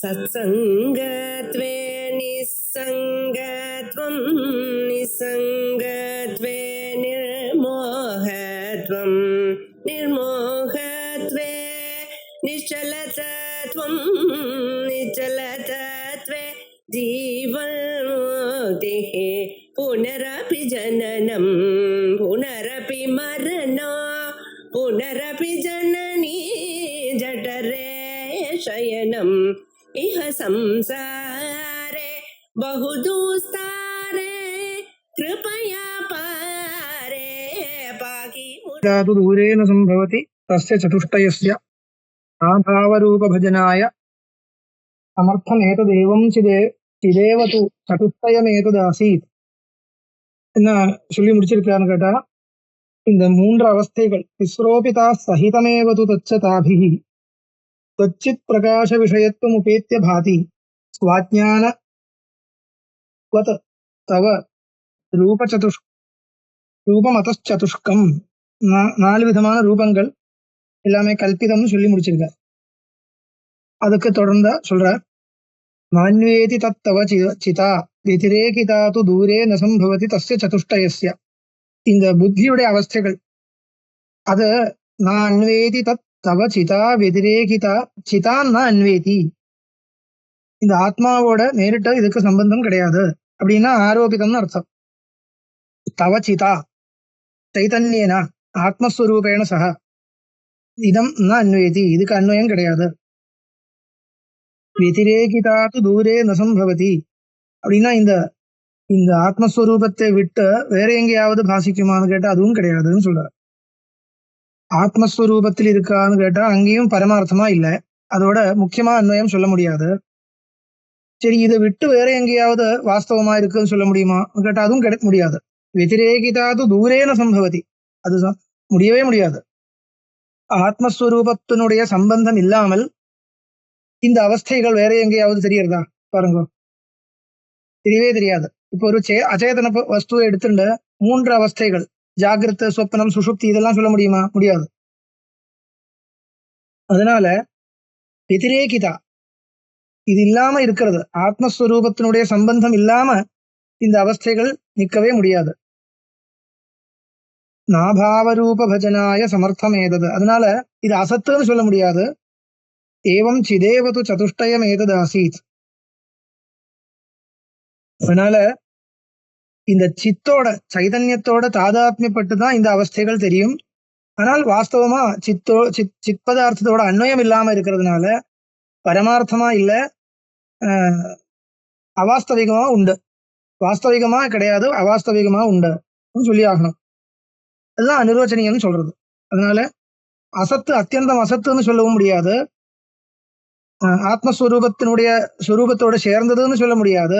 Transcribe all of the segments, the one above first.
सत्सङ्गत्वे निस्सङ्गत्वं निस्सङ्गत्वे निर्मोहत्वं निर्मोहत्वे निश्चलतत्वं निश्चलतत्वे जीवन्मुक्तिः पुनरपि जननं पुनरपि मरणं पुनरपि जननी जठरे शयनम् इह संसारे बहुदुस्तारे कृपया पारे पाहि तु दूरेण सम्भवति तस्य चतुष्टयस्य आभावरूपभजनाय समर्थमेतदेवं चिदेव तु சதுஷ்டயமேததாசீத் என்ன சொல்லி முடிச்சிருக்கான்னு கேட்டா, இந்த மூன்று அவஸ்தைகள் விஸ்ரோபிதா சகிதமேவது தச்சதாபிஹி தச்சித் பிரகாச விஷயத்துவம் உபேத்திய பாதி ஸ்வாஜ்ஞான தவ ரூபமதச்சதுஷ்கம். 4 விதமான ரூபங்கள் எல்லாமே கல்பிதம்னு சொல்லி முடிச்சிருக்கார். அதுக்கு தொடர்ந்த சொல்ற மான்வேதி தத்தவ சிதா வெதிரேகிதா து தூரே நசம்பவதி தஸ்ய சதுஷ்டயஸ்ய. இந்த புத்தியுடைய அவஸ்தைகள் அது நான் அன்வேதி தத் தவ சிதா வெதிரேகிதா சிதா நான் அன்வேதி, இந்த ஆத்மாவோட நேரிட்ட இதுக்கு சம்பந்தம் கிடையாது அப்படின்னா ஆரோபிதம்னு அர்த்தம். தவ சிதா சைதன்யேன ஆத்மஸ்வரூபேண சக இதம் ந அன்வேதி, இதுக்கு அன்வயம் கிடையாது. வெதிரேகிதாத்து தூரே நசம்பவதி அப்படின்னா இந்த இந்த ஆத்மஸ்வரூபத்தை விட்டு வேற எங்கேயாவது பாசிக்குமான்னு கேட்டா அதுவும் கிடையாதுன்னு சொல்ற. ஆத்மஸ்வரூபத்தில் இருக்கான்னு கேட்டா அங்கேயும் பரமார்த்தமா இல்லை, அதோட முக்கியமா அன்வயம் சொல்ல முடியாது. சரி, இதை விட்டு வேற எங்கேயாவது வாஸ்தவமா இருக்குன்னு சொல்ல முடியுமா கேட்டா அதுவும் முடியாது. வெதிரேகிதாது தூரேன சம்பவதி, அது முடியவே முடியாது. ஆத்மஸ்வரூபத்தினுடைய சம்பந்தம் இல்லாமல் இந்த அவஸ்தைகள் வேற எங்கேயாவது தெரியறதா பாருங்க, தெரியவே தெரியாது. இப்போ ஒரு அச்சேதன வஸ்துவை எடுத்துட்டு 3 அவஸ்தைகள் ஜாகிரத சொப்பனம் சுஷுப்தி இதெல்லாம் சொல்ல முடியுமா? முடியாது. அதனால வெதிரேகிதா இது இல்லாம இருக்கிறது, ஆத்மஸ்வரூபத்தினுடைய சம்பந்தம் இல்லாம இந்த அவஸ்தைகள் நிற்கவே முடியாது. நாபாவரூப பஜனாய சமர்த்தமேதது, அதனால இது அசத்துன்னு சொல்ல முடியாது. ஏவம் சிதேவது சதுஷ்டயம் ஏதது ஆசீத். அதனால இந்த சித்தோட சைதன்யத்தோட தாதாத்மியப்பட்டுதான் இந்த அவஸ்தைகள் தெரியும். ஆனால் வாஸ்தவமா சித் பதார்த்தத்தோட அன்வயம் இல்லாம இருக்கிறதுனால பரமார்த்தமா இல்ல, அவாஸ்தவிகமா உண்டு. வாஸ்தவிகமா கிடையாது, அவாஸ்தவிகமா உண்டு சொல்லி ஆகணும். அதுதான் அனிர்வச்சனீயம்னு சொல்றது. அதனால அசத்து அத்தியந்தம் அசத்துன்னு சொல்லவும் முடியாது, ஆத்மஸ்வரூபத்தினுடைய ஸ்வரூபத்தோட சேர்ந்ததுன்னு சொல்ல முடியாது,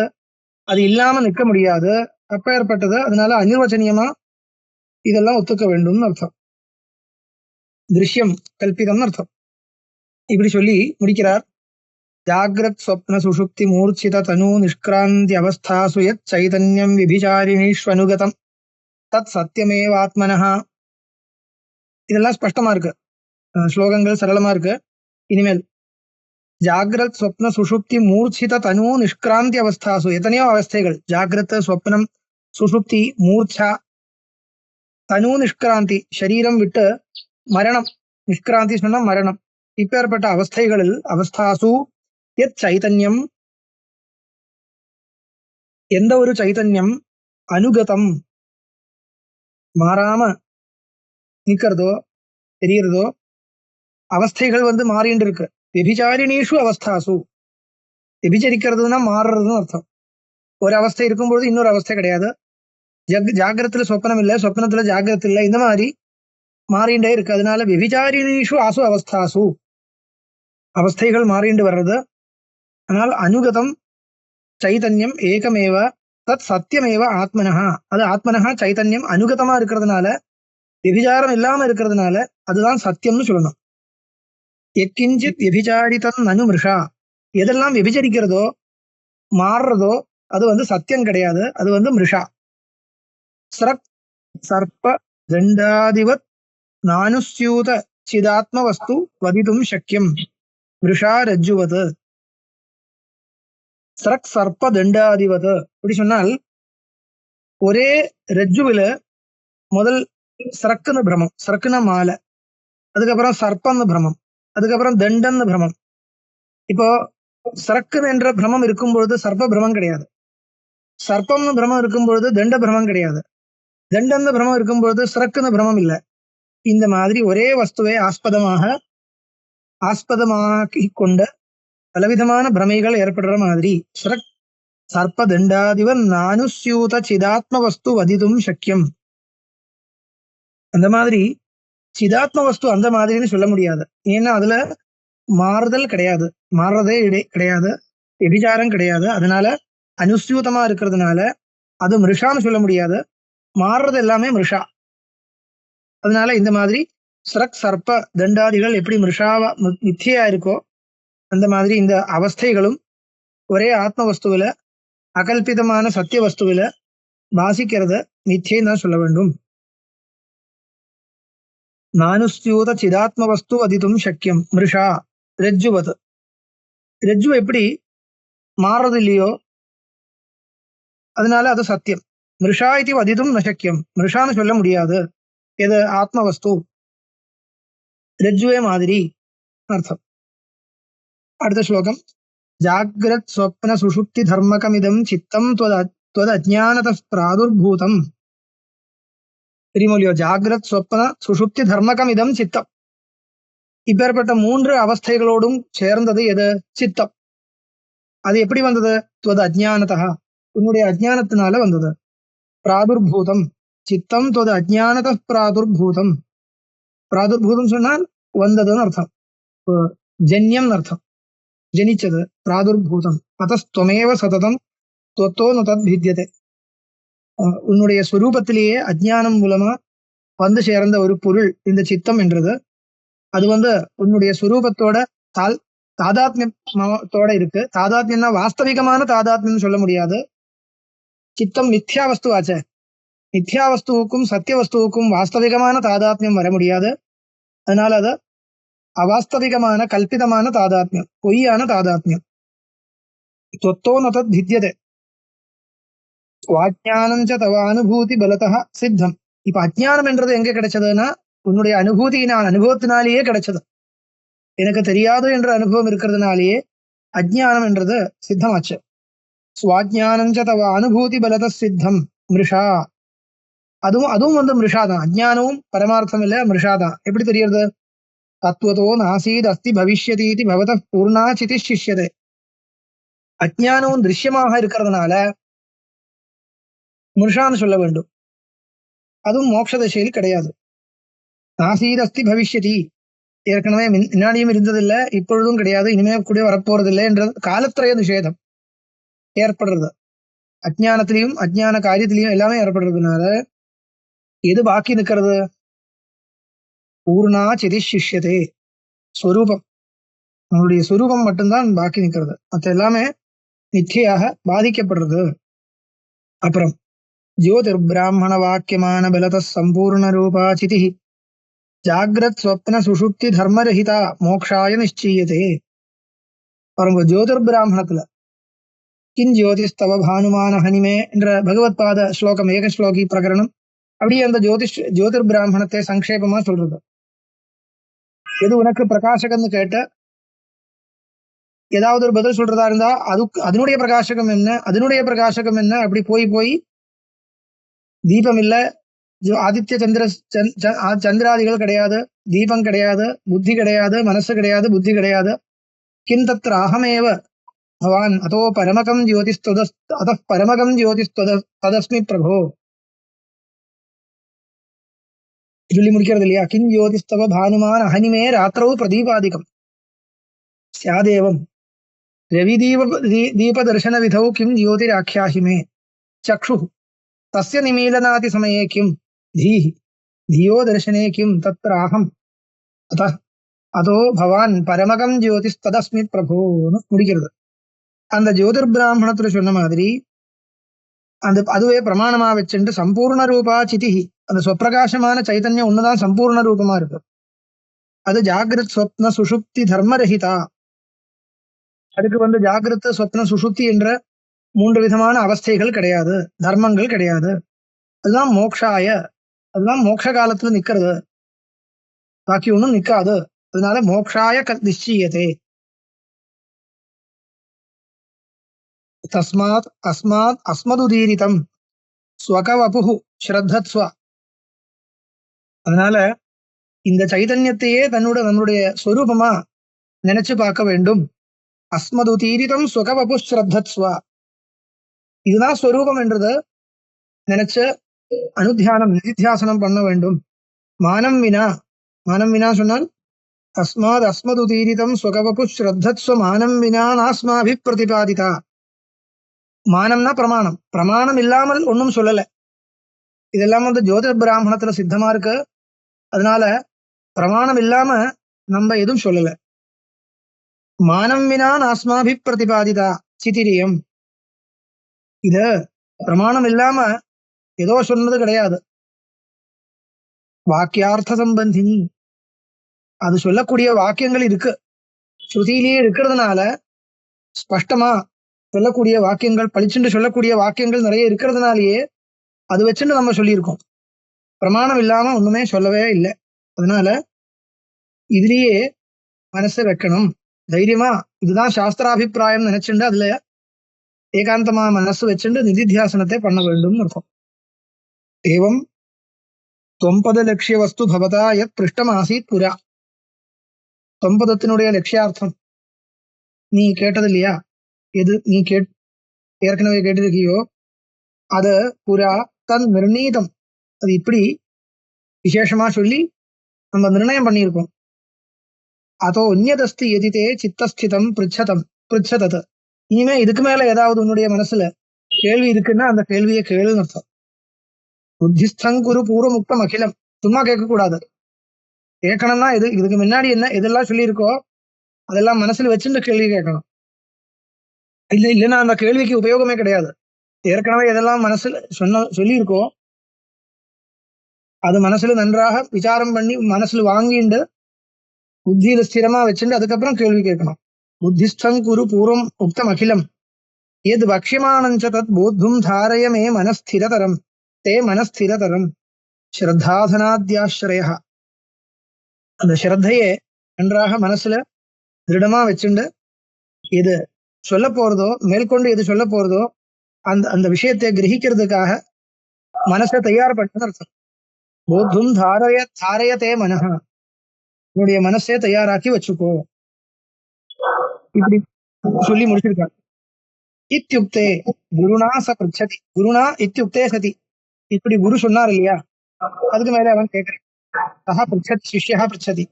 அது இல்லாம நிற்க முடியாது, அப்பேற்பட்டது. அதனால அனிர்வச்சனீயமா இதெல்லாம் ஒத்துக்க வேண்டும்னு அர்த்தம். திருஷ்யம் கல்பிதம்னு அர்த்தம். இப்படி சொல்லி முடிக்கிறார். ஜாகிரத் ஸ்வப்ன சுஷுப்தி மூர்ச்சித தனு நிஷ்கிராந்தி அவஸ்தாசு யத் சைதன்யம் விபிசாரிணீஷ்வனுகதம் தத் சத்தியமேவாத்மனஹா. இதெல்லாம் ஸ்பஷ்டமா இருக்கு, ஸ்லோகங்கள் சரளமா இருக்கு. இனிமேல் ஜாகிரத் ஸ்வப்ன சுஷுப்தி மூர்ச்சித தனு நிஷ்கிராந்தி அவஸ்தாசு, எத்தனையோ அவஸ்தைகள் ஜாகிரத் ஸ்வப்னம் சுஷுப்தி மூர்ச்சா தனு நிஷ்கிராந்தி சரீரம் விட்டு மரணம், நிஷ்கிராந்தி சொன்னா மரணம், இப்பேற்பட்ட அவஸ்தைகளில் அவஸ்தாசு யத் சைதன்யம் எந்த ஒரு சைதன்யம் அனுகதம் மாறாம நிக்கிறதோ தெரியறதோ, அவஸ்தைகள் மாறிண்டு இருக்கு. விபிசாரிணீஷு அவஸ்தாசு, விபிச்சரிக்கிறதுனா மாறுறதுன்னு அர்த்தம். ஒரு அவஸ்தை இருக்கும்போது இன்னொரு அவஸ்தை கிடையாது. ஜாகிரத்துல சொப்பனம் இல்லை, சொப்பனத்துல ஜாகிரத் இல்லை, இந்த மாதிரி மாறிண்டே இருக்கு. அதனால விபிசாரிணீஷு ஆசு அவஸ்தாசு, அவஸ்தைகள் மாறிண்டு வர்றது. ஆனால் அனுகதம் சைதன்யம் ஏகமேவ தத் சத்தியமேவ ஆத்மனஹா, அது ஆத்மனஹா சைதன்யம் அனுகதமா இருக்கிறதுனால விபிசாரம் இல்லாம இருக்கிறதுனால அதுதான் சத்தியம்னு சொல்லணும். எக்கிஞ்சித் விபிசாரிதம் நனு மிருஷா, எதெல்லாம் விபிச்சரிக்கிறதோ மாறுறதோ அது சத்தியம் கிடையாது, அது மிருஷா. ஸ்ரக் சர்ப்ப தண்டாதிவத் நானுஸ்யூத சிதாத்ம வஸ்து வதிதும் சக்கியம் மிருஷா ரஜ்ஜுவது. சரக் சர்ப்ப தண்டாதிபது. அப்படி சொன்னால் ஒரே ரஜ்ஜுவில முதல் சரக்குன்னு பிரமம், சரக்குன மாலை, அதுக்கப்புறம் சர்ப்பன்னு பிரமம், அதுக்கப்புறம் தண்டன்னு பிரமம். இப்போ சரக்குன்னு என்ற பிரமம் இருக்கும் பொழுது சர்ப்ப பிரமம் கிடையாது, சர்ப்பம்னு பிரமம் இருக்கும் பொழுது தண்ட பிரமம் கிடையாது, தண்டன்னு பிரமம் இருக்கும் பொழுது சரக்குன்னு பிரமம் இல்லை. இந்த மாதிரி ஒரே வஸ்துவை ஆஸ்பதமாக்கி கொண்ட பலவிதமான பிரமைகள் ஏற்படுற மாதிரி சரக் சர்ப்ப தண்டாதிவன் நானுஸ்யூத சிதாத்ம வஸ்து வதிதும் சக்கியம். அந்த மாதிரி சிதாத்ம வஸ்து அந்த மாதிரின்னு சொல்ல முடியாது. ஏன்னா அதுல மாறுதல் கிடையாது, மாறுறதே கிடையாது, எபிச்சாரம் கிடையாது. அதனால அனுஸ்யூதமா இருக்கிறதுனால அது மிருஷான்னு சொல்ல முடியாது, மாறுறது எல்லாமே மிருஷா. அதனால இந்த மாதிரி சரக் சர்ப்ப தண்டாதிகள் எப்படி மிருஷாவா மித்தியா இருக்கோ அந்த மாதிரி இந்த அவஸ்தைகளும் ஒரே ஆத்ம வஸ்துவில அகல்பிதமான சத்திய வஸ்துவில பாசிக்கிறத மித்தியன்னு தான் சொல்ல வேண்டும். நானுஸ்யூத சிதாத்ம வஸ்து அதிதும் சக்கியம் மிருஷா ரஜ்ஜுவது. ரஜ்ஜு எப்படி மாறுறது இல்லையோ அதனால அது சத்தியம். மிருஷா இது வதிதும் நசக்கியம், மிருஷான்னு சொல்ல முடியாது. எது ஆத்ம வஸ்து ரஜ்ஜுவே மாதிரி அர்த்தம். அடுத்த ஸ்லோகம். ஜாகிரத் ஸ்வப்ன சுஷுப்தி தர்மகமிதம் சித்தம் त्वद அஜ்ஞானத பிராதுர்பூதம். தெரியுமோ? ஜாகிரத் ஸ்வப்ன சுஷுப்தி தர்மகமிதம் சித்தம். இப்பேற்பட்ட மூன்று அவஸ்தைகளோடும் சேர்ந்தது எது? சித்தம். அது எப்படி வந்தது? त्वद அஜ்ஞானதா, உன்னுடைய அஜ்ஞானத்தினால வந்தது. பிராதுர்பூதம் சித்தம் त्वद அஜ்ஞானத பிராதுர்பூதம். பிராதுர்பூதம் சொன்னால் வந்ததுன்னு அர்த்தம், ஜன்யம் அர்த்தம், ஜனிச்சது. பிராதுர்பூதம் அத்தஸ்துவமேவ சததம் त्वत्तो न तद्भिद्यते. உன்னுடைய ஸ்வரூபத்திலேயே அஜ்ஞானம் மூலமா வந்து சேர்ந்த ஒரு பொருள் இந்த சித்தம் என்றது. அது உன்னுடைய ஸ்வரூபத்தோட தாதாத்மியத்தோட இருக்கு. தாதாத்மியம்னா வாஸ்தவிகமான தாதாத்மியம் சொல்ல முடியாது. சித்தம் மித்யா வஸ்துவாச்சே, மித்யா வஸ்துவுக்கும் சத்திய வஸ்துவுக்கும் வாஸ்தவிகமான தாதாத்மியம் வர முடியாது. அதனால அது அவாஸ்தவிகமான கல்பிதமான தாதாத்மியம், பொய்யான தாதாத்மியம். त्वत्तो न तद्भिद्यते स्वाज्ञानञ्च तव अनुभूति बलतः सिद्धம். இப்ப அஜ்ஞானம் என்றது எங்க கிடைச்சதுன்னா உன்னுடைய அனுபவத்தினாலேயே கிடைச்சது. எனக்கு தெரியாது என்ற அனுபவம் இருக்கிறதுனாலேயே அஜ்ஞானம் என்றது சித்தமாச்சு. ஸ்வாஜ்ஞானஞ்ச தவ அனுபூதி பலத சித்தம் மிருஷா. அதுவும் மிருஷாதான். அஜ்ஞானமும் பரமார்த்தம் இல்ல, மிருஷாதான். எப்படி தெரியுது? தத்துவத்தோ நாசீத் அஸ்தி பவிஷ்யதீதி பவத பூர்ணா சிதி சிஷ்யதே. அஜ்ஞானமும் திருஷ்யமாக இருக்கிறதுனால மிருஷான்னு சொல்ல வேண்டும். அதுவும் மோட்ச திசையில் கிடையாது. நாசீத் அஸ்தி பவிஷ்யதி, ஏற்கனவே முன்னாடியும் இருந்ததில்லை, இப்பொழுதும் கிடையாது, இனிமே கூட வரப்போறதில்லை என்ற காலத்திரய நிஷேதம் ஏற்படுறது. அஜ்ஞானத்திலையும் அஜ்ஞான காரியத்திலையும் எல்லாமே ஏற்படுறதுனால எது பாக்கி நிற்கிறது? பூர்ணா சிதி சிஷ்யதே, ஸ்வரூபம், நம்மளுடைய ஸ்வரூபம் மட்டும்தான் பாக்கி நிற்கிறது. மற்ற எல்லாமே மித்தியாக பாதிக்கப்படுறது. அப்புறம் ஜோதிர் பிராமண வாக்கியமான பலத சம்பூர்ண ரூபா சிதி ஜாகிரத் ஸ்வப்ன சுஷுப்தி தர்மரஹிதா மோக்ஷாய நிச்சயதே. பாருங்க, ஜோதிர் பிராமணத்துல கின் ஜோதிஸ்தவ பானுமான ஹனிமே என்ற பகவத் பாத ஸ்லோகம், ஏக ஸ்லோகி பிரகரணம். அப்படியே அந்த ஜோதிர் பிராமணத்தை சங்கேபமா சொல்றது. எது உனக்கு பிரகாசகம்னு கேட்ட ஏதாவது ஒரு பதில் சொல்றதா இருந்தா அதனுடைய பிரகாசகம் என்ன, அதனுடைய பிரகாசகம் என்ன, அப்படி போய் தீபம் இல்ல, ஆதித்ய சந்திராதிகள் கிடையாது, தீபம் கிடையாது, புத்தி கிடையாது, மனசு கிடையாது, புத்தி கிடையாது. கிந்தத்ர அகமேவ பவான் அதோ பரமகம் ஜோதிஸ்தொத அத பரமகம் ஜோதிஸ்தொத ததஸ்மி பிரபோ சொல்லி முடிக்கிறது இல்லையா? கிம் ஜோதிஸ்தவ பானுமான் அஹனிமே ராத்திரவு பிரதீபாதிகம் சியாதேவம் ரவிதீபதர்சன விதௌ கிம் ஜோதிராख्याहिमे சக்ஷு தஸ்ய நிமீலனாதி சமயே கிம் தீஹி தியோ தர்சனே கிம் தத்ர அஹம் அதோ பவான் பரமகம் ஜோதிஸ்ததஸ்மி பிரபோன்னு முடிக்கிறது. அந்த ஜோதிர் பிராமணத்துல சொன்ன மாதிரி அதுவே பிரமாணமா வச்சுட்டு சம்பூர்ண ரூபா சிதிஹி, அந்த ஸ்வப்பிரகாசமான சைத்தன்யம் ஒண்ணுதான் சம்பூர்ண ரூபமா இருக்கு. அது ஜாகிரத் ஸ்வப்ன சுஷுப்தி தர்மரஹிதா, அதுக்கு ஜாகிரத சொப்ன சுஷுப்தி என்ற 3 விதமான அவஸ்தைகள் கிடையாது, தர்மங்கள் கிடையாது. அதுதான் மோக்ஷாய, அதுதான் மோட்ச காலத்துல நிக்கிறது, பாக்கி ஒண்ணும் நிக்காது. அதனால மோக்ஷாய நிச்சயத்தே. தஸ்மாத் அஸ்மாத் அஸ்மதுதீரிதம் ஸ்வகவபுஹு ஸ்ரத்தத்ஸ்வ. அதனால இந்த சைதன்யத்தையே நம்முடைய ஸ்வரூபமா நினைச்சு பார்க்க வேண்டும். அஸ்மதுதீரிதம் ஸ்வகவபு ஸ்ரத்தத்ஸ்வ, இதுதான் ஸ்வரூபம் என்றது நினைச்சு அனுத்தியானம் நிதித்தியாசனம் பண்ண வேண்டும். மானம் வினா, மானம் வினா சொன்னால் தஸ்மாத் அஸ்மதுதீரிதம் ஸ்வகவபு ஸ்ரத்தத்ஸ்வ மானம் வினா நாஸ்மாபி பிரதிபாதிதா. மானம்னா பிரமாணம், பிரமாணம் இல்லாமல் ஒன்னும் சொல்லல. இதெல்லாம் ஜோதிட பிராமணத்துல சித்தமா இருக்கு. அதனால பிரமாணம் இல்லாம நம்ம எதுவும் சொல்லல. மானம் வினா நாஸ்மாபி பிரதிபாதிதா சிதிரியம், இது பிரமாணம் இல்லாம ஏதோ சொன்னது கிடையாது. வாக்கியார்த்த சம்பந்தினி, அது சொல்லக்கூடிய வாக்கியங்கள் இருக்கு, ஸ்ருதியிலேயே இருக்கிறதுனால ஸ்பஷ்டமா சொல்லக்கூடிய வாக்கியங்கள், பளிச்சுண்டு சொல்லக்கூடிய வாக்கியங்கள் நிறைய இருக்கிறதுனாலயே அது வச்சுட்டு நம்ம சொல்லியிருக்கோம். பிரமாணம் இல்லாம ஒண்ணுமே சொல்லவே இல்லை. அதனால இதுலயே மனசை வைக்கணும் தைரியமா. இதுதான் சாஸ்திராபிப்பிராயம் நினைச்சுண்டு அதுல ஏகாந்தமா மனசு வச்சுட்டு நிதித்தியாசனத்தை பண்ண வேண்டும் இருக்கும். ஏவம் தொம்பத லட்சிய வஸ்து பவதா யத் பிருஷ்டம் ஆசீத் புரா. தொம்பதத்தினுடைய லட்சியார்த்தம் நீ கேட்டது இல்லையா? எது நீ ஏற்கனவே கேட்டிருக்கியோ அது புரா தன் நிர்ணீதம், அது இப்படி விசேஷமா சொல்லி நம்ம நிர்ணயம் பண்ணியிருக்கோம். அதோ அந்யதஸ்தி எதிதே சித்தஸ்திதம் பிருச்சதத். இனிமே இதுக்கு மேல ஏதாவது உன்னுடைய மனசுல கேள்வி இருக்குன்னா அந்த கேள்வியை கேளுன்னு அர்த்தம். புத்திஸ்தங்குரு பூர்வமுக்தம் அகிலம், சும்மா கேட்கக்கூடாது. கேட்கணும்னா இதுக்கு முன்னாடி என்ன எதெல்லாம் சொல்லியிருக்கோ அதெல்லாம் மனசுல வச்சுட்டு கேள்வி கேட்கணும். இல்லைன்னா அந்த கேள்விக்கு உபயோகமே கிடையாது. ஏற்கனவே எதெல்லாம் மனசுல சொல்லியிருக்கோ அது மனசுல நன்றாக விசாரம் பண்ணி மனசுல வாங்கிண்டு புத்தியில ஸ்திரமா வச்சுட்டு அதுக்கப்புறம் கேள்வி கேட்கணும். புத்திஸ்தம் குரு பூர்வம் உக்தம் அகிலம் எது பக்ஷியமானஞ்ச தத் போத்தும் தாரய மே மனஸ்திரதரம் தே மனஸ்திரதரம் ஸ்ரத்தாதனாத்யாஸ்ரய. அந்த ஸ்ரத்தையே நன்றாக மனசுல திருடமா வச்சுண்டு எது சொல்ல போறதோ மேற்கொண்டு எது சொல்ல போறதோ அந்த விஷயத்தை கிரகிக்கிறதுக்காக மனசை தயார் பண்ணு அர்த்தம். போத்தும் தாரய தே மனஹா, உன்னுடைய மனசை தயாராக்கி வச்சுக்கோ. இப்படி சொல்லி முடிச்சிருக்காங்க. இத்தியுக்தே குருணா ச பிருச்சதி, குருணா இத்தியுக்தே சதி. இப்படி குரு சொன்னார் இல்லையா, அதுக்கு மேல அவன் கேட்கிறேன். சஹ பிருச்சதி சிஷ்யா பிருச்சதி.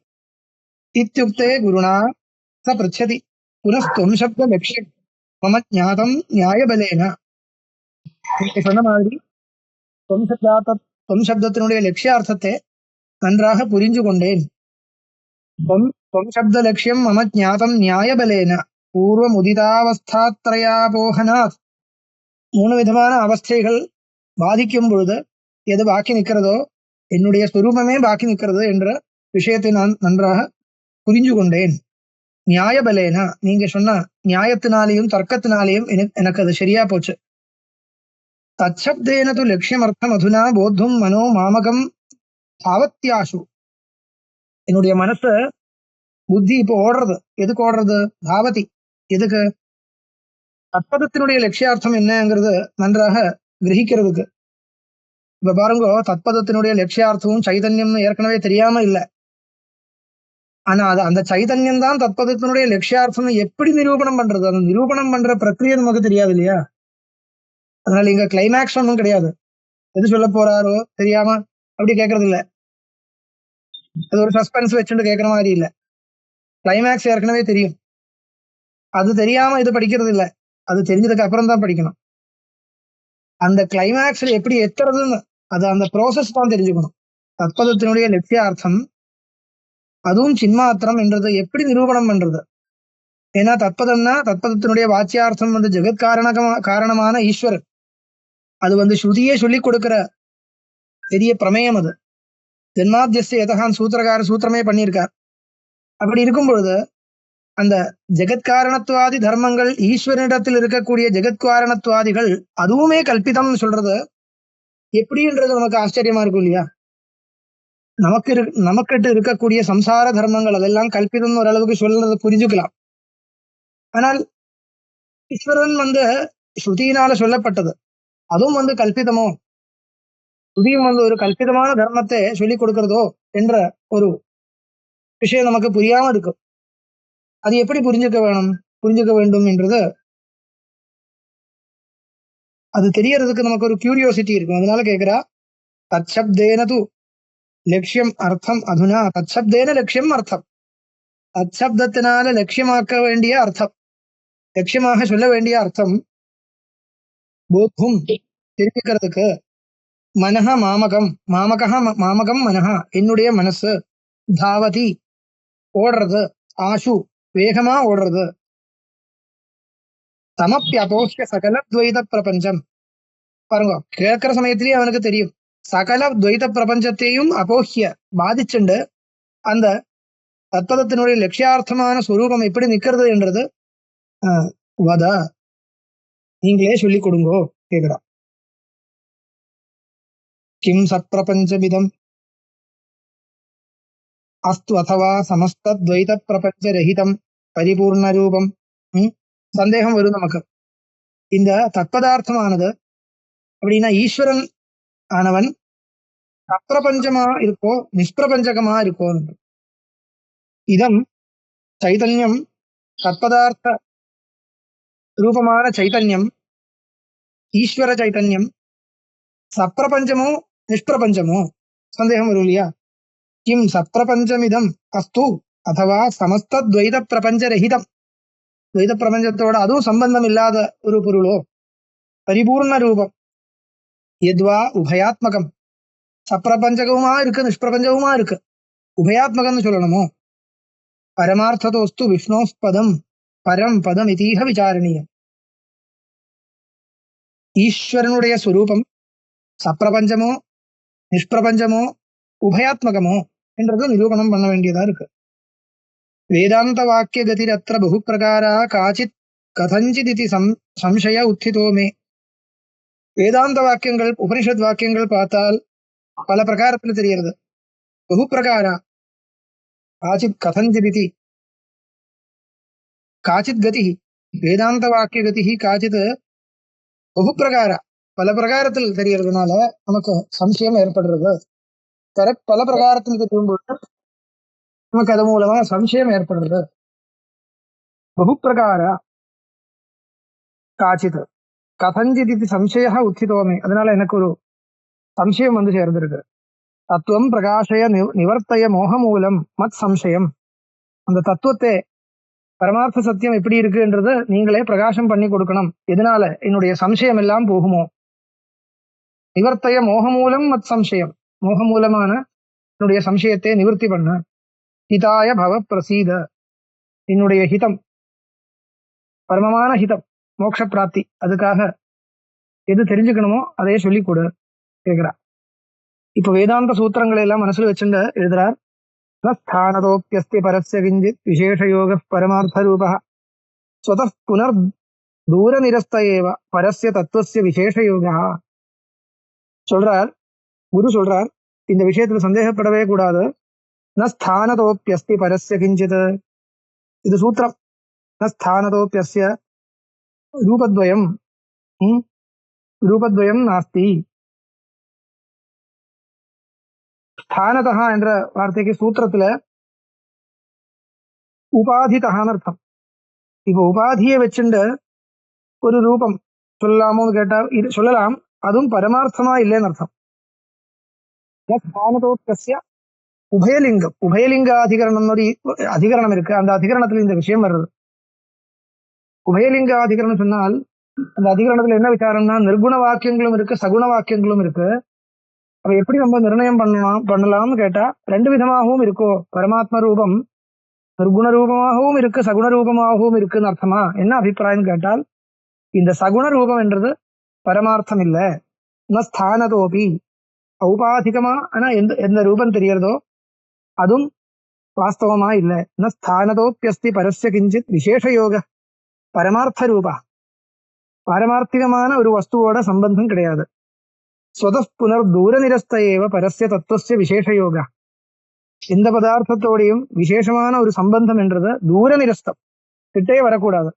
இத்தியுக்தே குருணா ச பிருச்சதி புனஸ்துவம் சப்த லட்சியம் மம ஞாதம் நியாயபலேன. சொன்ன மாதிரி தொம் சப்தத்தினுடைய லட்சியார்த்தத்தை நன்றாக புரிஞ்சு கொண்டேன். தொம் சப்த லட்சியம் மம ஞாதம் நியாயபலேன பூர்வம் உதிதாவஸ்தாத்ரயாபோகனாத். 3 விதமான அவஸ்தைகள் பாதிக்கும் பொழுது எது பாக்கி நிற்கிறதோ என்னுடைய ஸ்வரூபமே பாக்கி நிற்கிறது என்ற விஷயத்தை நான் நன்றாக புரிஞ்சு கொண்டேன். நியாயபலேனா, நீங்க சொன்ன நியாயத்தினாலேயும் தர்க்கத்தினாலேயும் எனக்கு அது சரியா போச்சு. தச்சப்தேன து லட்சியம் அர்த்தம் அதுனா போத்தும் மனோ மாமகம் தாவத்யாசு. என்னுடைய மனச புத்தி இப்போ ஓடுறது, எதுக்கு ஓடுறது? தாவதி, எதுக்கு? தத்பதத்தினுடைய லட்சியார்த்தம் என்னங்கிறது நன்றாக கிரகிக்கிறதுக்கு. இப்ப பாருங்க, தத்பதத்தினுடைய லட்சியார்த்தமும் சைதன்யம்னு ஏற்கனவே தெரியாம இல்லை. ஆனா அந்த சைதன்யம் தான் தத்பதத்தினுடைய லட்சியார்த்தம் எப்படி நிரூபணம் பண்றது, அந்த நிரூபணம் பண்ற பிரக்ரியை நமக்கு தெரியாது இல்லையா? அதனால இங்க கிளைமேக்ஸ் ஒன்றும் கிடையாது. எது சொல்ல போறாரோ தெரியாம அப்படி கேட்கறது இல்ல. அது ஒரு சஸ்பென்ஸ் வச்சுட்டு கேட்கற மாதிரி இல்ல. கிளைமேக்ஸ் ஏற்கனவே தெரியும். அது தெரியாம இது படிக்கிறது இல்ல, அது தெரிஞ்சதுக்கு அப்புறம் தான் படிக்கணும். அந்த கிளைமேக்ஸ்ல எப்படி எத்துறதுன்னு அது அந்த ப்ராசஸ் தான் தெரிஞ்சுக்கணும். தத்பதத்தினுடைய லட்சியார்த்தம் அதுவும் சின்மாத்திரம் என்றது எப்படி நிரூபணம் பண்றது? ஏன்னா தத்பதத்தினுடைய வாச்சியார்த்தம் ஜெகத் காரணமான ஈஸ்வரன். அது ஸ்ருதியே சொல்லி கொடுக்கிற பெரிய பிரமேயம். அது ஜென்மாத்தியஸ்ய யதஹான் சூத்திரமே பண்ணியிருக்கார். அப்படி இருக்கும் பொழுது அந்த ஜெகத்காரணத்துவாதி தர்மங்கள், ஈஸ்வரனிடத்தில் இருக்கக்கூடிய ஜெகத்காரணத்துவாதிகள் அதுவுமே கல்பிதம்னு சொல்றது எப்படின்றது நமக்கு ஆச்சரியமா இருக்கும் இல்லையா? நமக்கிட்ட இருக்கக்கூடிய சம்சார தர்மங்கள் அதெல்லாம் கல்பிதம் ஓரளவுக்கு சொல்றதை புரிஞ்சுக்கலாம். ஆனால் ஈஸ்வரன் ஸ்ருதியினால சொல்லப்பட்டது, அதுவும் கல்பிதமோ, ஸ்ருதியும் ஒரு கல்பிதமான தர்மத்தை சொல்லிக் கொடுக்கிறதோ என்ற ஒரு விஷயம் நமக்கு புரியாம இருக்கு. அது எப்படி புரிஞ்சுக்க வேண்டும் என்றது அது தெரியறதுக்கு நமக்கு ஒரு கியூரியோசிட்டி இருக்கும். அதனால கேட்கிறா, தச்சப்தேனது லட்சியம் அர்த்தம் அதுனா தச்சப்தேன லட்சியம் அர்த்தம். தச்சப்தத்தினால லட்சியமாக்க வேண்டிய அர்த்தம், லட்சியமாக சொல்ல வேண்டிய அர்த்தம் போத்தும் தெரிவிக்கிறதுக்கு மனஹ மாமகம் மாமகம் மனஹ என்னுடைய மனசு தாவதி ஓடுறது, ஆஷு வேகமா ஓடுறது, தமப்பியபோஷ்ய சகல துவைத பிரபஞ்சம். பாருங்க, கேட்கிற சமயத்திலேயே அவனுக்கு தெரியும் சகல துவைத பிரபஞ்சத்தையும் அபோஹ்ய பாதிச்சுண்டு அந்த தத்பதத்தினுடைய லட்சியார்த்தமான ஸ்வரூபம் எப்படி நிக்கிறது என்றது வத நீங்களே சொல்லிக் கொடுங்கோ கேக்குறா. கிம் சத்பிரபஞ்சமிதம் அஸ்து அதவா சமஸ்தத்வைத பிரபஞ்ச ரஹிதம் பரிபூர்ண ரூபம். சந்தேகம் வரும் நமக்கு. இந்த தத்பதார்த்தமானது அப்படின்னா ஈஸ்வரன் ஆனவன் அப்பிரபஞ்சமா இருக்கோ நிஷ்பிரபஞ்சகமா இருக்கோ? இதம் சைதன்யம் தத்பதார்த்த ரூபமான சைதன்யம் ஈஸ்வர சைதன்யம் சப்பிரபஞ்சமோ நிஷ்பிரபஞ்சமோ? சந்தேகம் வரும் இல்லையா? கிம் சப்பிரபஞ்சமிதம் அஸ்து அதுவா சமஸ்தத்வைத பிரபஞ்ச ரஹிதம், துவைத பிரபஞ்சத்தோட அதுவும் சம்பந்தம் இல்லாத ஒரு பொருளோ? பரிபூர்ண ரூபம் எத்வா உபயாத்மகம், சப்பிரபஞ்சகவுமா இருக்கு நிஷ்பிரபஞ்சவுமா இருக்கு, உபயாத்மகம்னு சொல்லணுமோ? பரமார்த்ததோஸ்து விஷ்ணோஸ்பதம் பரம் பதம் இதீக விசாரணீயம். ஈஸ்வரனுடைய ஸ்வரூபம் சப்பிரபஞ்சமோ நிஷ்பிரபஞ்சமோ உபயாத்மகமோ என்றது நிரூபணம் பண்ண வேண்டியதா இருக்கு. வேதாந்த வாக்கிய கதிரத்திர பகு பிரகாரா காச்சித் கதஞ்சித் இதி சம்சய உத்திதோமே. வேதாந்த வாக்கியங்கள் உபனிஷத் வாக்கியங்கள் பார்த்தால் பல பிரகாரத்துல தெரியறது. பகு பிரகாரா காச்சித் கதஞ்சித் இதி காச்சித் கதி, வேதாந்த வாக்கிய கதி காச்சித் பகு பிரகாரா பல பிரகாரத்தில் தெரியறதுனால நமக்கு சம்சயம் ஏற்படுறது. பல பிரகாரத்தில் தெரியும்போது நமக்கு அது மூலமா சம்சயம் ஏற்படுறது. பகு பிரகாரா காச்சித் கதஞ்சித் இது சம்சய உச்சிதோமே. அதனால எனக்கு ஒரு சம்சயம் சேர்ந்திருக்கு. தத்துவம் பிரகாசய நிவர்த்தய மோகமூலம் மத் சம்சயம். அந்த தத்துவத்தை பரமார்த்த சத்தியம் எப்படி இருக்குன்றது நீங்களே பிரகாசம் பண்ணி கொடுக்கணும். எதனால என்னுடைய சம்சயம் எல்லாம் போகுமோ? நிவர்த்தய மோகமூலம் மத் சம்சயம், மோகமூலமான என்னுடைய சம்சயத்தை நிவர்த்தி பண்ண. ஹிதாய பவ பிரசீத, என்னுடைய ஹிதம் பரமமான ஹிதம் மோட்ச பிராப்தி, அதுக்காக எது தெரிஞ்சுக்கணுமோ அதையே சொல்லி கொடு கேட்கிறா. இப்ப வேதாந்த சூத்திரங்களை எல்லாம் மனசுல வச்சுட்டு எழுதுறார். ஸ்தானதோப்பியஸ்தி பரஸ்ய கிஞ்சித் விசேஷயோக பரமார்த்த ரூபா ஸ்வதः புனர் தூர நிரஸ்த ஏவ பரஸ்ய தத்துவஸ்ய விசேஷயோகா. சொல்றார், குரு சொல்றார், இந்த விஷயத்துல சந்தேகப்படவே கூடாது. ந ஸ்தானதோப்பியஸ்தி பரஸ்ய கிஞ்சித், இது சூத்திரம். ந ஸ்தானதோப்பியஸ்ய ரூபத்வயம் ரூபத்வயம் நாஸ்தி. ஸ்தானதா என்ற வார்த்தைக்கு சூத்திரத்துல உபாதிதகான்னு அர்த்தம். இப்ப உபாதியை வச்சுண்டு ஒரு ரூபம் சொல்லலாமோ கேட்டா இது சொல்லலாம், அதுவும் பரமார்த்தமா இல்லைன்னு அர்த்தம். ஸ்தானதோப்பியஸ்ய உபயலிங்கம், உபயலிங்க அதிகரணம் ஒரு அதிகரணம் இருக்கு. அந்த அதிகரணத்துல இந்த விஷயம் வருது. உபயலிங்க அதிகரணம் சொன்னால் அந்த அதிகரணத்துல என்ன விசாரம்னா, நிர்குண வாக்கியங்களும் இருக்கு சகுண வாக்கியங்களும் இருக்கு. அப்ப எப்படி நம்ம நிர்ணயம் பண்ணலாம்னு கேட்டா, ரெண்டு விதமாகவும் இருக்கோ. பரமாத்ம ரூபம் நிர்குண ரூபமாகவும் இருக்கு சகுண ரூபமாகவும் இருக்குன்னு அர்த்தமா? என்ன அபிப்பிராயம் கேட்டால், இந்த சகுண ரூபம் என்றது பரமார்த்தம் இல்ல. ந ஸ்தானதோபி ஔபாதிகமா, ஆனா எந்த ரூபம் தெரியறதோ அதுவும் வாஸ்தவமா இல்ல. ந ஸ்தானதோப்பியஸ்தி பரஸ்ய கிஞ்சித் விசேஷயோக பரமார்த்த ரூபா. பாரமார்த்திகமான ஒரு வஸ்துவோட சம்பந்தம் கிடையாது. ஸ்வத புனர் தூர நிரஸ்த ஏவ பரஸ்ய தத்துவஸ்ய விசேஷயோக. எந்த பதார்த்தத்தோடையும் விசேஷமான ஒரு சம்பந்தம் என்றது தூர நிரஸ்தம், கிட்டே வரக்கூடாது.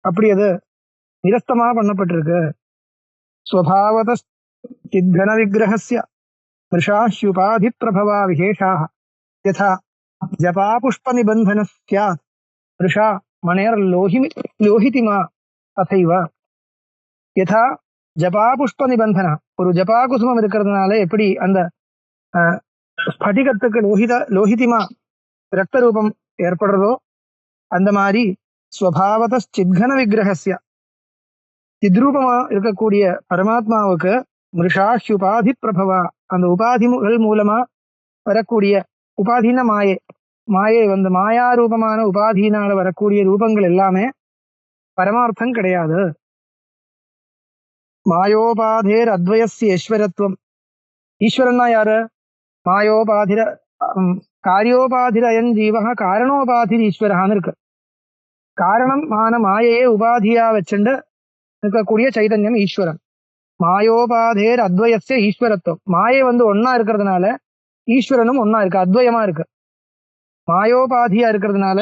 அப்படி அது நிரஸ்தமா பண்ணப்பட்டிருக்கு. ஸ்வபாவத சித்கண விக்கிரகஸ்ய மிருஷாஹ்யுபாதி பிரபவா விசேஷாः யதா ஜபா புஷ்ப நிபந்தன ஸ்யாத் மிருஷா மணேர் லோஹிதிமா ததைவ. யதா ஜபா புஷ்ப நிபந்தன, ஒரு ஜபா குசுமம் இருக்கிறதுனால எப்படி அந்த ஸ்படிகத்துக்கு லோஹிதிமா ரத்த ரூபம் ஏற்படுறதோ அந்த மாதிரி ஸ்வபாவத சித்கண விக்கிரகஸ்ய சித்ரூபமா இருக்கக்கூடிய பரமாத்மாவுக்கு மிருஷாஹ்யுபாதி பிரபவா, அந்த உபாதிகள் மூலமா வரக்கூடிய உபாதீன மாயை வந்து மாயா ரூபமான உபாதியினால வரக்கூடிய ரூபங்கள் எல்லாமே பரமார்த்தம் கிடையாது. மாயோபாதேர் அத்வயஸ்ய ஈஸ்வரத்துவம். ஈஸ்வரன்னா யாரு? மாயோபாதிர காரியோபாதிரயன் ஜீவக காரணோபாதிர் ஈஸ்வரஹான்னு இருக்கு. காரணம் மாயையே உபாதியா வச்சுண்டு இருக்கக்கூடிய சைதன்யம் ஈஸ்வரன். மாயோபாதேர் அத்வயஸ்ய ஈஸ்வரத்துவம். மாயை வந்து ஒன்னா இருக்கிறதுனால ஈஸ்வரனும் ஒன்னா இருக்கு, அத்வயமா இருக்கு. மாயோபாதியா இருக்கிறதுனால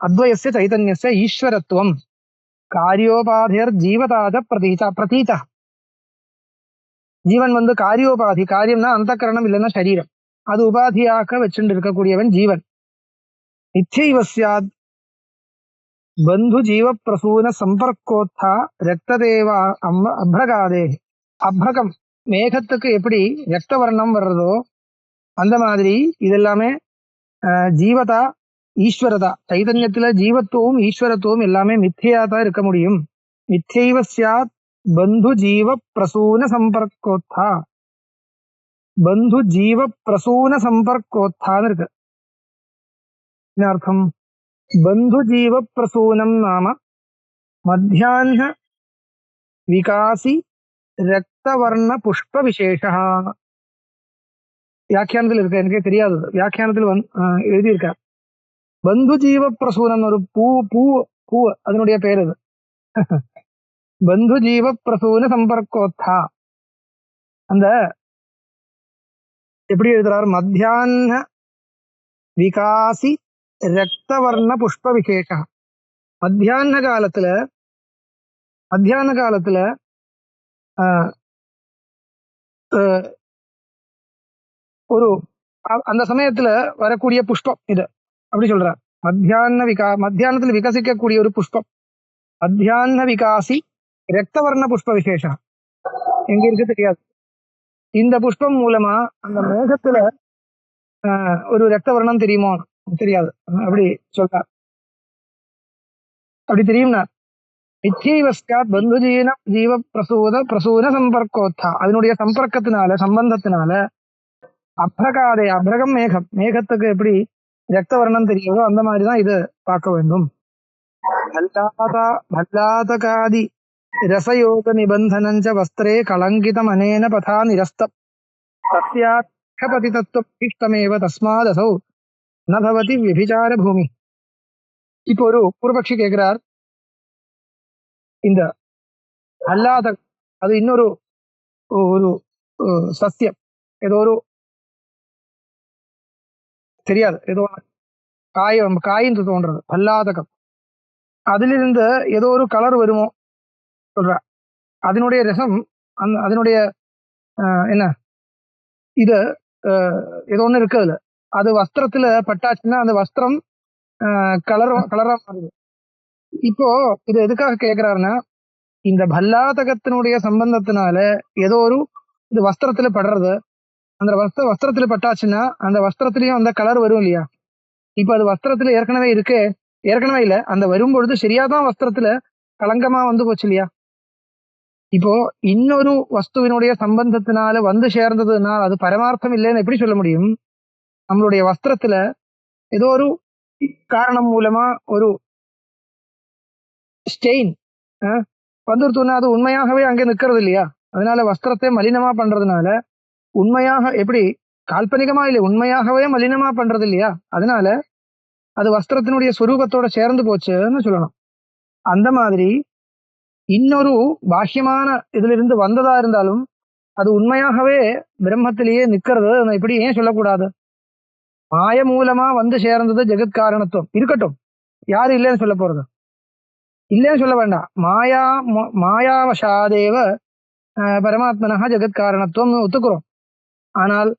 அத்வயஸ்ய சைதன்யஸ்ய ஈஸ்வரத்துவம். காரியோபாதேர் ஜீவதாத பிரதீதா. ஜீவன் வந்து காரியோபாதி, காரியம்னா அந்த கரணம் இல்லைன்னா சரீரம், அது உபாதியாக வச்சுட்டு இருக்கக்கூடியவன் ஜீவன். நிச்சைவ ஸ்யாத் பந்து ஜீவ பிரசூன சம்பர்க்கோத்தா ரக்ததேவா அப்ரகாதே. அப்ரகம் மேகத்துக்கு எப்படி ரக்த வர்ணம் வர்றதோ அந்த மாதிரி இதெல்லாமே ஜீவதா ஈஸ்வரதா, சைதன்யத்துல ஜீவத்துவம் ஈஸ்வரத்துவம் எல்லாமே மித்தியாதான் இருக்க முடியும். மிச்சைவ ஸ்யாத் பந்து ஜீவ பிரசூன சம்பர்க்கோத்தா. பந்து ஜீவ பிரசூன சம்பர்க்கோத்தான்னு இருக்கு. என்ன அர்த்தம்? பந்து ஜீவ பிரசூனம் நாம மத்தியான விகாசி ரக்தவர்ண புஷ்ப விசேஷா. வியாக்கியானத்தில் இருக்க, எனக்கே தெரியாது, வியாக்கியானத்தில் எழுதியிருக்க. பந்து ஜீவ பிரசூனம் ஒரு பூ அதனுடைய பேர் அது. பந்து ஜீவ பிரசூன சம்பர்க்கோத்தா. அந்த எப்படி எழுதுறாரு? மத்தியான விகாசி ரக்தவர்ண புஷ்ப விசேஷா. மத்தியான காலத்துல ஒரு அந்த சமயத்துல வரக்கூடிய புஷ்பம் இது அப்படி சொல்ற. மத்தியானத்துல விகசிக்கக்கூடிய ஒரு புஷ்பம். மத்தியான விகாசி ரக்தவர்ண புஷ்ப விசேஷம் எங்க இருக்கு தெரியாது. இந்த புஷ்பம் மூலமா அந்த மேகத்துல ஒரு ரக்தவர்ணம் தெரியுமோ? தெரியாது. அப்படி சொல்ற. அப்படி தெரியும்னா நிச்சயவஸ்யாத் பந்து ஜீவ பிரசூன சம்பர்க்கோத்தா. அதனுடைய சம்பந்தத்தினால அப்ரகம் மேகத்துக்கு எப்படி ரக்தவர்ணம் தெரியுதோ அந்த மாதிரிதான் இது பார்க்க வேண்டும். பல்லாதகாதி ரசயோக நிபந்தனஞ்ச வஸ்திரே கலங்கிதம் அனேன பதா நிரஸ்தம் தஸ்யாத்பதிதத்துவமேவ தஸ்மாதசௌ நபவதி விபிசார பூமி. இப்போ ஒரு பூர்வபக்ஷி கேட்கிறார், இந்த அல்லாத அது இன்னொரு ஒரு சத்தியம், ஏதோ ஒரு தெரியாது, ஏதோ காயின்னு தோன்றது பல்லாதகம். அதிலிருந்து ஏதோ ஒரு கலர் வருமோ சொல்ற. அதனுடைய ரசம் அதனுடைய என்ன இது ஏதோ ஒண்ணு இருக்கு அதுல. அது வஸ்திரத்துல பட்டாச்சுன்னா அந்த வஸ்திரம் கலரா மாறுது. இப்போ இது எதுக்காக கேட்கிறாருன்னா, இந்த பல்லாதகத்தினுடைய சம்பந்தத்தினால ஏதோ ஒரு இது வஸ்திரத்துல படுறது. அந்த வஸ்திரத்துல பட்டாச்சுன்னா அந்த வஸ்திரத்திலயும் அந்த கலர் வரும் இல்லையா? இப்ப அது வஸ்திரத்துல ஏற்கனவே இல்ல, அந்த வரும்பொழுது சரியாதான் வஸ்திரத்துல களங்கமா வந்து போச்சு இல்லையா? இப்போ இன்னொரு வஸ்துவினுடைய சம்பந்தத்தினால வந்து சேர்ந்ததுன்னா அது பரமார்த்தம் இல்லைன்னு எப்படி சொல்ல முடியும்? நம்மளுடைய வஸ்திரத்துல ஏதோ ஒரு காரணம் மூலமா ஒரு ஸ்டெயின் வந்துருத்தோன்னா அது உண்மையாகவே அங்கே நிக்கிறது இல்லையா? அதனால வஸ்திரத்தை மலினமா பண்றதுனால உண்மையாக எப்படி கால்பனிகமா இல்லை, உண்மையாகவே மலினமா பண்றது இல்லையா? அதனால அது வஸ்திரத்தினுடைய சொரூபத்தோட சேர்ந்து போச்சுன்னு சொல்லணும். அந்த மாதிரி இன்னொரு பாஹ்யமான இதுல இருந்து வந்ததா இருந்தாலும் அது உண்மையாகவே பிரம்மத்திலேயே நிக்கிறது. இப்படி ஏன் சொல்லக்கூடாது? மாய மூலமா வந்து சேர்ந்தது ஜெகத்காரணத்துவம் இருக்கட்டும், யாரு இல்லைன்னு சொல்ல போறது? இல்லைன்னு சொல்ல வேண்டாம். மாயாவசாதேவ பரமாத்மனா ஜெகத்காரணத்துவம் ஒத்துக்கிறோம். ஆனால்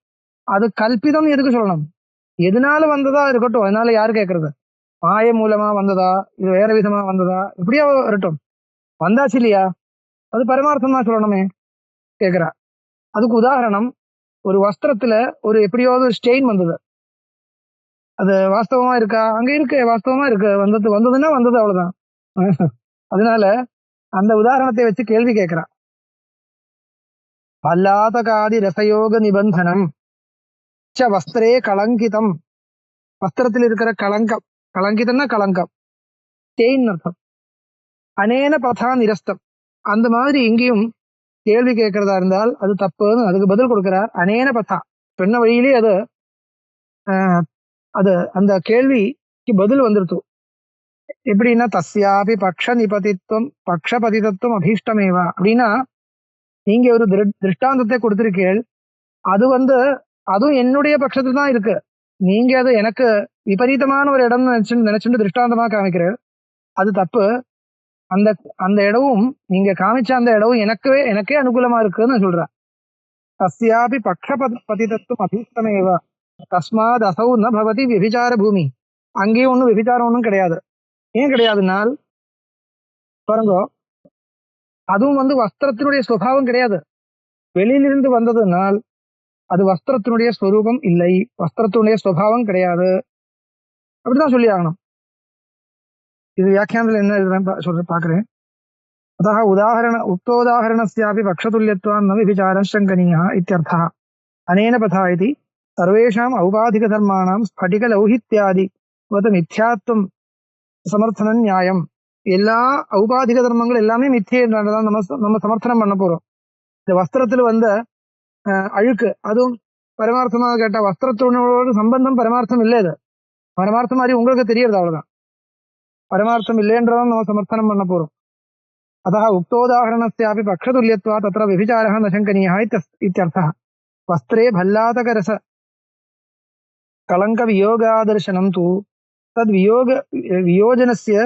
அது கல்பிதம் எதுக்கு சொல்லணும்? எதனால வந்ததா இருக்கட்டும், அதனால யாரு கேட்கறது? மாய மூலமா வந்ததா, இது வேற விதமா வந்ததா, இப்படியா இருக்கட்டும், வந்தாச்சு இல்லையா, அது பரமார்த்தம் தான் சொல்லணுமே கேக்குறா. அதுக்கு உதாரணம், ஒரு வஸ்திரத்துல ஒரு எப்படியாவது ஸ்டெயின் வந்தது, அது வாஸ்தவமா இருக்கா? அங்க இருக்கு, வாஸ்தவமா இருக்கு, வந்ததுன்னா வந்தது, அவ்வளவுதான். அதனால அந்த உதாரணத்தை வச்சு கேள்வி கேட்கிறா. பல்லாதகாதி ரசயோக நிபந்தனம் ச வஸ்திரே களங்கிதம். வஸ்திரத்தில் இருக்கிற களங்கம், களங்கிதம்னா களங்கம், ஸ்டெயின் அர்த்தம். அனேன பதா நிரஸ்தம். அந்த மாதிரி இங்கேயும் கேள்வி கேட்கறதா இருந்தால் அது தப்புன்னு அதுக்கு பதில் கொடுக்கிறார். அனேன பதா சொன்ன வழியிலே அது அது அந்த கேள்விக்கு பதில் வந்துருத்து. எப்படின்னா, தஸ்யாபி பக்ஷ நிபதித்துவம் பக்ஷபதிதத்துவம் அபீஷ்டமேவா. அப்படின்னா நீங்க ஒரு திருஷ்டாந்தத்தை கொடுத்திருக்கீள், அது அதுவும் என்னுடைய பட்சத்துல தான் இருக்கு. நீங்க அது எனக்கு விபரீதமான ஒரு இடம் நினைச்சுட்டு திருஷ்டாந்தமா காமிக்கிறேன், அது தப்பு. அந்த அந்த இடமும் நீங்க காமிச்ச அந்த இடமும் எனக்கே அனுகூலமா இருக்குன்னு சொல்றேன். தஸ்யாபி பக்ஷபதிதத்துவம் அபீஷ்டமேவா தஸ்மாத் அசௌ ந பவதி விபிச்சார பூமி. அங்கேயும் ஒன்றும் விபிச்சாரம் ஒன்றும் கிடையாது. ஏன் கிடையாதுனால் பாருங்க, அதுவும் வஸ்திரத்தினுடைய சுபாவம் கிடையாது, வெளியிலிருந்து வந்ததுனால் அது வஸ்திரத்தினுடைய ஸ்வரூபம் இல்லை, வஸ்திரத்தினுடைய சுபாவம் கிடையாது, அப்படிதான் சொல்லி ஆகணும். இது வியாக்கியானத்துல என்ன சொல்ற பாக்குறேன். அத்தः உக்தோதாஹரணஸ்யாபி பக்ஷதுல்யத்வான் ந விபிச்சாரः சங்கनीयः இத்யர்த்தः. அனேன பதா இதி சர்வேஷாம் ஔபாதிக தர்மாணாம் ஸ்படிக லௌகித்யாதி மித்யாத்வம் சமர்த்தனம் நியாயம். எல்லா ஔபாதிக தர்மங்கள் எல்லாமே மித்தியதான் நம்ம சமர்த்தனம் பண்ண போறோம். இந்த வஸ்திரத்துல வந்த அழுக்கு அதுவும் பரமார்த்தமாக கேட்ட வஸ்திரத்தோட சம்பந்தம் பரமார்த்தம் இல்லை. அது பரமார்த்தம் மாதிரி உங்களுக்கு தெரியறது, அவ்வளவுதான். பரமார்த்தம் இல்லைன்றதான் நம்ம சமர்த்தனம் பண்ண போறோம். अतः उक्तोदाहरणस्यापि पक्षतुल्यत्वा तत्र व्यभिचारः न शङ्कनीयः इत्यर्थः. वस्त्रे भल्लातकरस कलङ्कवियोगादर्शनं तु वियोजनस्य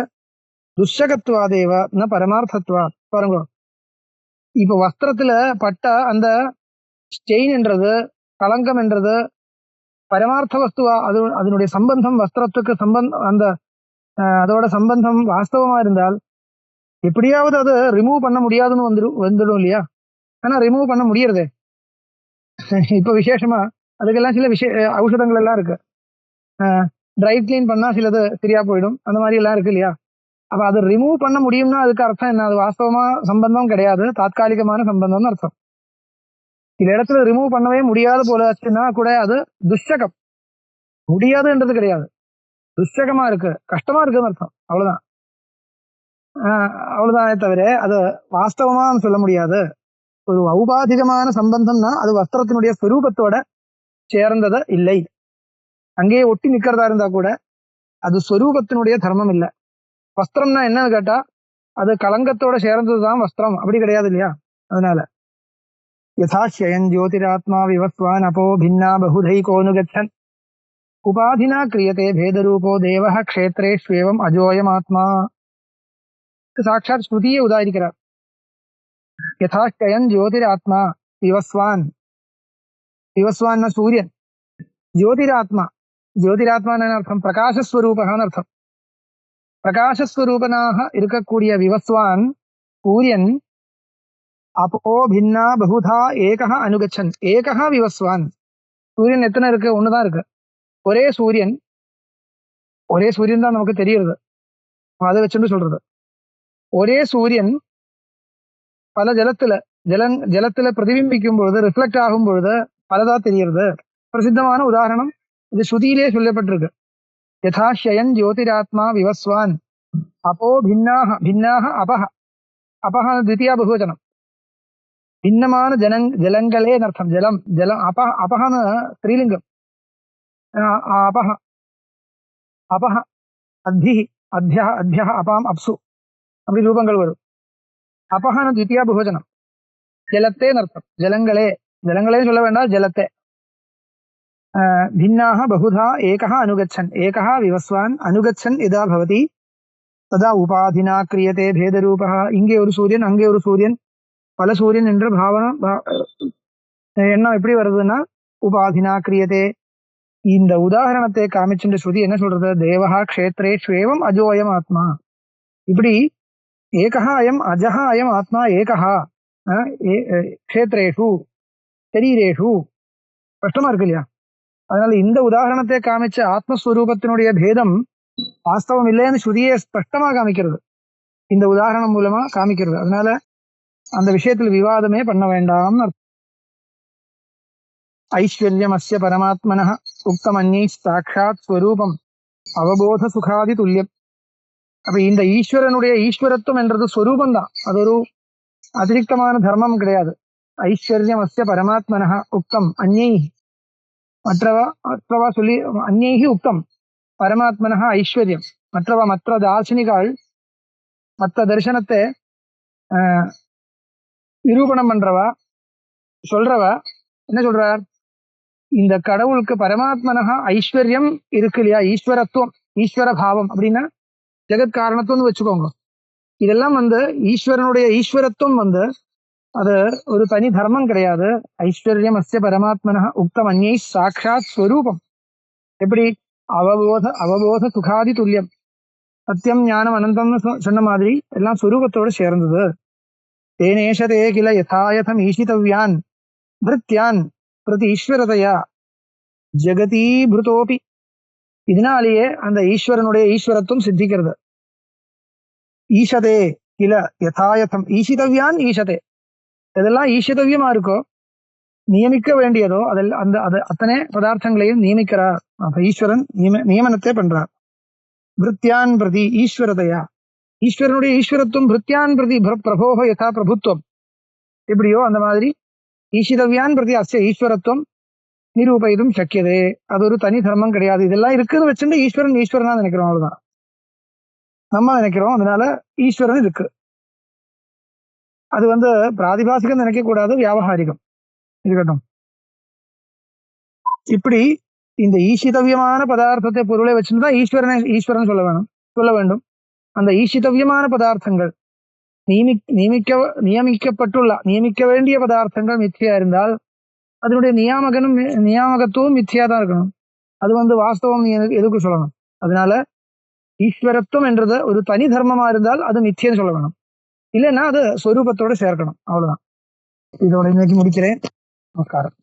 दुश्शकत्वादेव न परमार्थत्वात्. பாருங்க, இப்ப வஸ்திரத்துல பட்ட அந்த ஸ்டெயின் என்றது, களங்கம் என்றது பரமார்த்த வஸ்துவா, அதனுடைய சம்பந்தம் வஸ்திரத்துக்கு அந்த அதோட சம்பந்தம் வாஸ்தவமா இருந்தால் எப்படியாவது அதை ரிமூவ் பண்ண முடியாதுன்னு வந்துடும் இல்லையா? ஆனா ரிமூவ் பண்ண முடியறதே. இப்ப விசேஷமா அதுக்கெல்லாம் சில ஔஷதங்கள் எல்லாம் இருக்கு. ட்ரை கிளீன் பண்ணா சிலது சரியா போயிடும், அந்த மாதிரி எல்லாம் இருக்கு இல்லையா? அப்ப அதை ரிமூவ் பண்ண முடியும்னா அதுக்கு அர்த்தம் என்ன? அது வாஸ்தவமா சம்பந்தம் கிடையாது, தாத்காலிகமான சம்பந்தம்னு அர்த்தம். சில இடத்துல ரிமூவ் பண்ணவே முடியாது போல ஆச்சுன்னா கூட அது துஷ்டகம். முடியாதுன்றது கிடையாது, துஷ்டகமா இருக்கு, கஷ்டமா இருக்குன்னு அர்த்தம், அவ்வளவுதான். அவ்வளவுதானே தவிர அது வாஸ்தவமா சொல்ல முடியாது. ஒரு ஔபாதிகமான சம்பந்தம்னா அது வஸ்திரத்தினுடைய ஸ்வரூபத்தோட சேர்ந்தத இல்லை. அங்கேயே ஒட்டி நிக்கிறதா இருந்தா கூட அது ஸ்வரூபத்தினுடைய தர்மம் இல்லை. வஸ்திரம்னா என்னன்னு கேட்டா அது கலங்கத்தோட சேர்ந்ததுதான் வஸ்திரம், அப்படி கிடையாது இல்லையா? அதனால யதாஸ்யயன் ஜோதிராத்மா விவஸ்வான் அப்போ பின்னா பகுதைகோனுகச்சன் உபாதினா கிரியதே பேதரூபோ தேவஹ க்ஷேத்ரேஷ்வேவம் அஜோயமாத்மா. சாட்சாத் ஸ்ருதியை உதாரிக்கிறார். யதாஸ்யயன் ஜோதிராத்மா விவஸ்வான், விவஸ்வான் சூரியன், ஜோதிராத்மா, ஜோதிராத்மான அர்த்தம் பிரகாசஸ்வரூபகான்னு அர்த்தம். பிரகாசஸ்வரூபனாக இருக்கக்கூடிய விவஸ்வான் சூரியன் அப்போ பின்னா பகுதா ஏகஹ அனுகச்சன். ஏகஹ விவஸ்வான், சூரியன் எத்தனை இருக்கு? ஒண்ணுதான் இருக்கு. ஒரே சூரியன், ஒரே சூரியன் தான் நமக்கு தெரியுது, அதை வச்சுட்டு சொல்றது. ஒரே சூரியன் பல ஜலத்துல பிரதிபிம்பிக்கும் பொழுது, ரிஃப்ளெக்ட் ஆகும் பொழுது பலதா தெரிகிறது. பிரசித்தமான உதாரணம் இது ஸ்ருதியிலே சொல்லப்பட்டிருக்கு. யதாஸ்யயன் ஜோதிராத்மா விவஸ்வான் அப்போ பின்னாக, பின்னாக அபஹ, அபஹ தித்தியா பகுவச்சனம். ഭിന്നமான ஜலங்களே அர்த்தம். ஜலம் அபஹன ஸ்ரீலிங்கம். அபஹ அபஹ அத்தி அத்தியா அத்தியா அபாம் அப்சு அப்படி ரூபங்கள் வரும். அபஹன த்விதியா பகுவச்சனம். ஜலத்தே அர்த்தம். ஜலங்களே சொல்ல வேண்டாம், ஜலத்தே. भिन्नाः बहुधा एकः अनुगच्छन् एकः विवस्वान् अनुगच्छन् यदा भवति तदा उपाधिना क्रियते भेदरूपः. இங்கே ஒரு சூரியன் அங்கே ஒரு சூரியன் பல சூரியன் என்ற பாவனை எண்ணம் எப்படி வருதுன்னா உபாதினா கிரியதே. இந்த உதாரணத்தை காமிச்சுன்ற ஸ்ருதி என்ன சொல்றது? தேவஹா க்ஷேத்ரேஷ்வேவம் அஜோயம் ஆத்மா. இப்படி ஏகஹா அயம் அஜஹா அயம் ஆத்மா ஏகஹா க்ஷேத்ரேஷு சரீரேஷு கஷ்டமா இருக்கு இல்லையா? அதனால இந்த உதாரணத்தை காமிச்ச ஆத்மஸ்வரூபத்தினுடைய பேதம் வாஸ்தவம் இல்லைன்னு ஸ்ருதியை ஸ்பஷ்டமா காமிக்கிறது, இந்த உதாரணம் மூலமா காமிக்கிறது. அதனால அந்த விஷயத்தில் விவாதமே பண்ண வேண்டாம். ஐஸ்வர்யமஸ்ய பரமாத்மனः உக்தம் அந்யை சாட்சாத் ஸ்வரூபம் அவபோத சுகாதி துல்லியம். அப்ப இந்த ஈஸ்வரனுடைய ஈஸ்வரத்துவம் என்றது ஸ்வரூபம் தான், அது ஒரு அதிரிக்தமான தர்மம் கிடையாது. ஐஸ்வர்யமஸ்ய பரமாத்மனः உக்தம் அந்யை மற்றவா சொல்லி அந்நேகி உக்தம் பரமாத்மனः ஐஸ்வர்யம். மற்ற தார்சனிகள் மற்ற தரிசனத்தை நிரூபணம் பண்றவா சொல்றவா என்ன சொல்றார்? இந்த கடவுளுக்கு பரமாத்மனः ஐஸ்வர்யம் இருக்கு இல்லையா, ஈஸ்வரத்துவம் ஈஸ்வர பாவம் அப்படின்னா ஜெகத் காரணத்துவம்னு வச்சுக்கோங்க. இதெல்லாம் ஈஸ்வரனுடைய ஈஸ்வரத்துவம் அது ஒரு தனி தர்மம் கிடையாது. ஐஸ்வர்யம் அஸ்ய பரமாத்மனः உக்தம் அந்யை சாட்சாத் ஸ்வரூபம். எப்படி? அவபோத சுகாதி துல்லியம். சத்தியம் ஞானம் அனந்தம்னு சொன்ன மாதிரி எல்லாம் ஸ்வரூபத்தோடு சேர்ந்தது. தேனேஷதே கில யதாயதம் ஈஷிதவ்யான் பிருத்யான் பிரதி ஈஸ்வரதையா ஜெகதீபிருதோபி. இதனாலேயே அந்த ஈஸ்வரனுடைய ஈஸ்வரத்துவம் சித்திக்கிறது. ஈஷதே கில யதாயதம் ஈஷிதவ்யான் ஈஷதே. எதெல்லாம் ஈஷிதவியமா இருக்கோ, நியமிக்க வேண்டியதோ அத்தனை பதார்த்தங்களையும் நியமிக்கிறார். ஈஸ்வரன் நியமனத்தை பண்றார். பிருத்யான் பிரதி ஈஸ்வரதையா, ஈஸ்வரனுடைய ஈஸ்வரத்துவம் பிருத்யான் பிரதி பிரபோக யதா பிரபுத்துவம் எப்படியோ அந்த மாதிரி ஈஷிதவ்யான் பிரதி அஸ்ய ஈஸ்வரத்துவம் நிரூபயிதும் சக்கியதே. அது ஒரு தனி தர்மம் கிடையாது. இதெல்லாம் இருக்குன்னு வச்சுட்டு ஈஸ்வரனா நினைக்கிறோம், அவ்வளவுதான் நம்ம நினைக்கிறோம். அதனால ஈஸ்வரன் இருக்கு. அது பிராதிபாசிகம் நினைக்க கூடாது, வியாபகாரிகம் இருக்கட்டும். இப்படி இந்த ஈஷிதவியமான பதார்த்தத்தை பொருளை வச்சுதான் ஈஸ்வரன் சொல்ல வேண்டும். அந்த ஈஷிதவியமான பதார்த்தங்கள் நியமிக்க வேண்டிய பதார்த்தங்கள் மித்தியா இருந்தால் அதனுடைய நியாமகத்துவம் மித்தியா தான் இருக்கணும். அது வாஸ்தவம் எதுக்கு சொல்லணும்? அதனால ஈஸ்வரத்துவம் என்றது ஒரு தனி தர்மமா இருந்தால் அது மித்தியன்னு சொல்ல வேணும், இல்லைன்னா அது ஸ்வரூபத்தோட சேர்க்கணும். அவ்வளவுதான். இதோட இன்னைக்கு முடிக்கிறேன். நமஸ்காரம்.